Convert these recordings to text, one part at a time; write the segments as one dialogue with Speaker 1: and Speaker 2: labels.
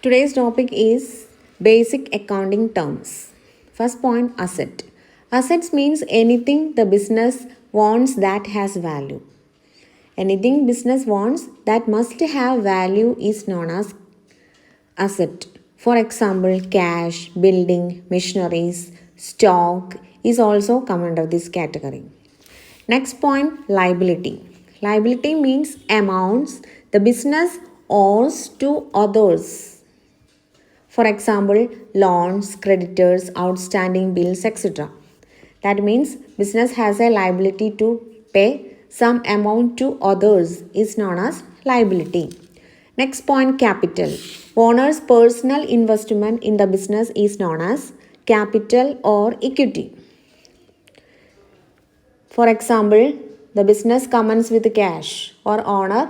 Speaker 1: Today's topic is basic accounting terms. First point, asset. Assets means anything the business wants that has value. Anything business wants that must have value is known as asset. For example, cash, building, machineries, stock is also come under this category. Next point, liability. Liability means amounts the business owes to others. For example, loans, creditors, outstanding bills, etc. That means business has a liability to pay some amount to others is known as liability. Next point, capital. Owner's personal investment in the business is known as capital or equity. For example, the business commences with cash or owner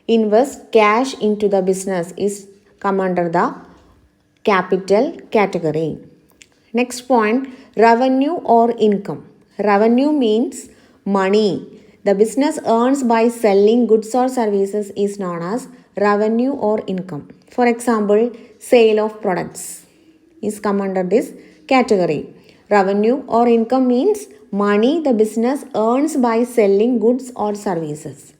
Speaker 1: invests cash into the business is come under the capital category. Next point, revenue or income. Revenue means money the business earns by selling goods or services is known as revenue or income. For example, sale of products is come under this category. Revenue or income means money the business earns by selling goods or services.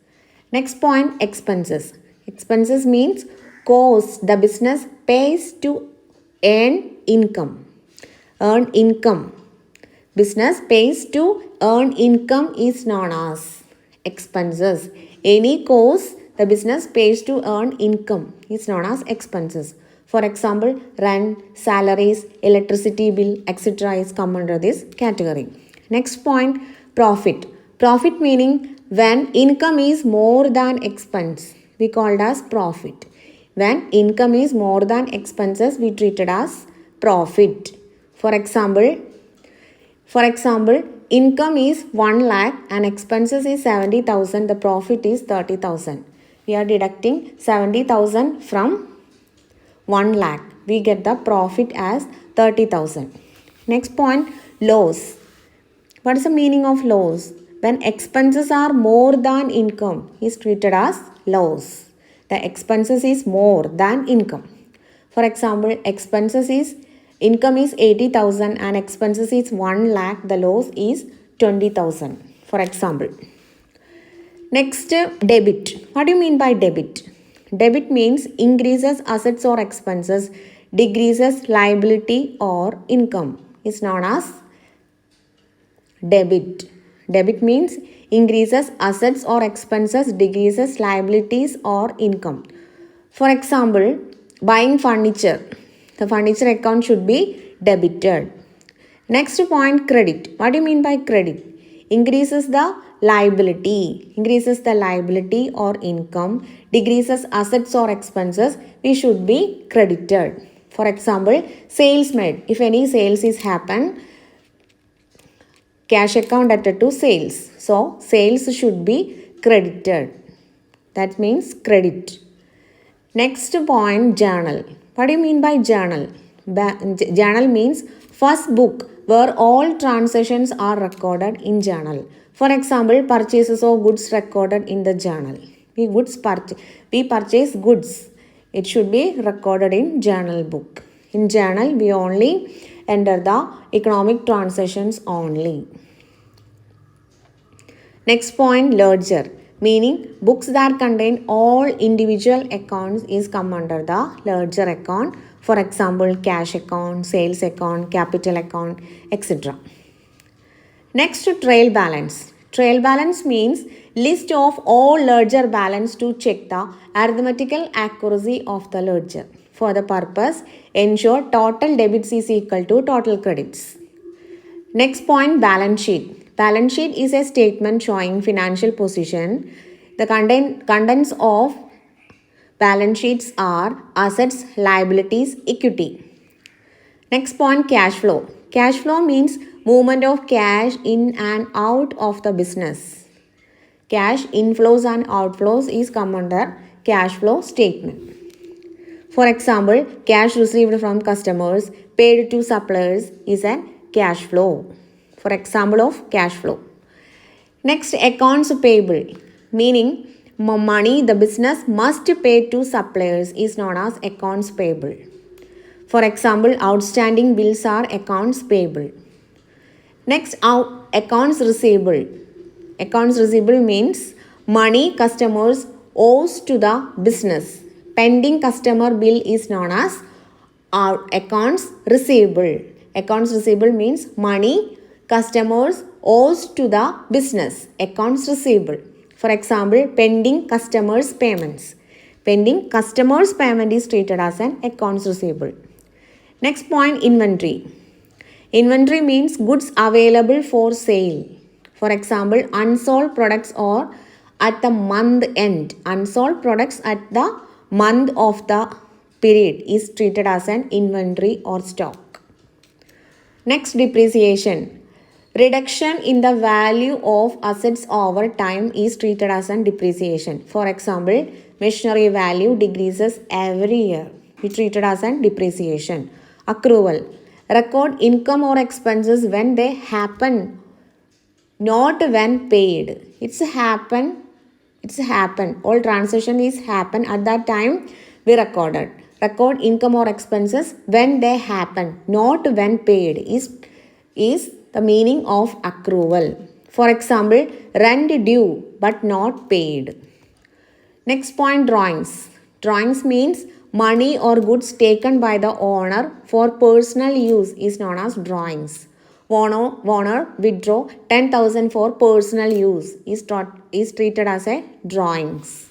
Speaker 1: Next point, expenses. Expenses means cost the business pays to earn income. Earn income. Business pays to earn income is known as expenses. Any cost the business pays to earn income is known as expenses. For example, rent, salaries, electricity bill, etc. is come under this category. Next point, profit. Profit meaning when income is more than expense, we called as profit. When income is more than expenses, we treat it as profit. For example, income is 1 lakh and expenses is 70,000, the profit is 30,000. We are deducting 70,000 from 1 lakh. We get the profit as 30,000. Next point, loss. What is the meaning of loss? When expenses are more than income is treated as loss. The expenses is more than income. For example, income is 80,000 and expenses is 1 lakh, the loss is 20,000. For example. Next, debit. What do you mean by debit? Debit means increases assets or expenses, decreases liability or income is known as debit. Debit means increases assets or expenses, decreases liabilities or income. For example, buying furniture. The furniture account should be debited. Next point, credit. What do you mean by credit? Increases the liability. Increases the liability or income. Decreases assets or expenses. We should be credited. For example, sales made. If any sales is happen, cash account added to sales. So, sales should be credited. That means credit. Next point, journal. What do you mean by journal? Journal means first book where all transactions are recorded in journal. For example, purchases of goods recorded in the journal. We purchase goods. It should be recorded in journal book. In journal, we only enter the economic transactions only. Next point, ledger. Meaning books that contain all individual accounts is come under the ledger account. For example, cash account, sales account, capital account, etc. Next, trail balance. Trail balance means list of all ledger balance to check the arithmetical accuracy of the ledger. For the purpose, ensure total debits is equal to total credits. Next point, balance sheet. Balance sheet is a statement showing financial position. The contents of balance sheets are assets, liabilities, equity. Next point, cash flow. Cash flow means movement of cash in and out of the business. Cash inflows and outflows is come under cash flow statement. For example, cash received from customers, paid to suppliers is a cash flow. For example of cash flow. Next, accounts payable. Meaning money the business must pay to suppliers is known as accounts payable. For example, outstanding bills are accounts payable. Next, accounts receivable. Accounts receivable means money customers owes to the business. Pending customer bill is known as accounts receivable. Accounts receivable means money customers owes to the business. Accounts receivable. For example, pending customers payments. Pending customers payment is treated as an accounts receivable. Next point, inventory. Inventory means goods available for sale. For example, unsold products or at the month end. Unsold products at the month of the period is treated as an inventory or stock. Next, depreciation. Reduction in the value of assets over time is treated as an depreciation. For example, machinery value decreases every year. We treated as an depreciation. Accrual. Record income or expenses when they happen, not when paid. It's happen. All transaction is happen at that time we recorded. Record income or expenses when they happen, not when paid is the meaning of accrual. For example, rent due but not paid. Next point, drawings. Drawings means money or goods taken by the owner for personal use is known as drawings. Owner withdraw 10,000 for personal use is treated as a drawings.